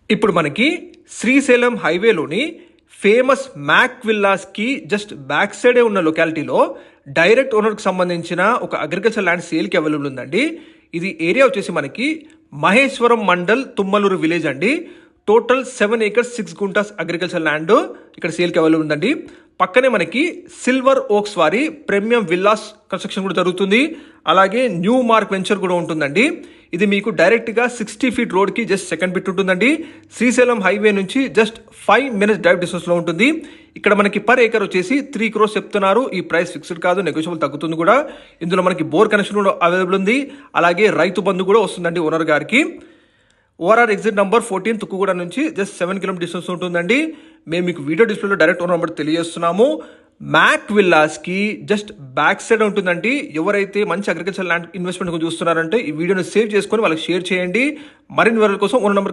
ఇప్పుడు మనకి శ్రీశైలం హైవేలోని ఫేమస్ మ్యాక్ విల్లాస్కి జస్ట్ బ్యాక్ సైడే ఉన్న లొకాలిటీలో డైరెక్ట్ ఓనర్కి సంబంధించిన ఒక అగ్రికల్చర్ ల్యాండ్ సేల్కి అవైలబుల్ ఉందండి. ఇది ఏరియా వచ్చేసి మనకి మహేశ్వరం మండల్ తుమ్మలూరు విలేజ్ అండి. Total 7 acres 6 guntas agriculture land ఇక్కడ సేల్కి అవైలబుల్ ఉందండి. పక్కనే మనకి సిల్వర్ ఓక్స్ వారి ప్రీమియం విల్లాస్ కన్స్ట్రక్షన్ కూడా జరుగుతుంది. అలాగే న్యూ మార్క్ వెంచర్ కూడా ఉంటుందండి. ఇది మీకు డైరెక్ట్గా 60 feet రోడ్కి జస్ట్ సెకండ్ బిట్ ఉంటుందండి. శ్రీశైలం హైవే నుంచి జస్ట్ 5 minutes డ్రైవ్ డిస్టెన్స్లో ఉంటుంది. ఇక్కడ మనకి పర్ ఏకర్ వచ్చేసి 3 crores చెప్తున్నారు. ఈ ప్రైస్ ఫిక్స్డ్ కాదు, నెగోషియబుల్ తగ్గుతుంది కూడా. ఇందులో మనకి బోర్ కనెక్షన్ కూడా అవైలబుల్ ఉంది. అలాగే రైతు బంధు కూడా వస్తుందండి ఓనర్ గారికి. ఓఆర్ఆర్ ఎగ్జిట్ నంబర్ 14 తుక్కుగూడ నుంచి జస్ట్ 7 km డిస్టెన్స్ ఉంటుందండి. మేము మీకు వీడియో డిస్ప్లేలో డైరెక్ట్ ఓనర్ నెంబర్ తెలియజేస్తున్నాము. మ్యాక్ విల్లాస్కి జస్ట్ బ్యాక్ సైడ్ ఉంటుందండి. ఎవరైతే మంచి అగ్రికల్చర్ ల్యాండ్ ఇన్వెస్ట్మెంట్ చూస్తున్నారంటే ఈ వీడియోని సేవ్ చేసుకొని వాళ్ళకి షేర్ చేయండి. మరిన్ని వివరాల కోసం ఓనర్ నెంబర్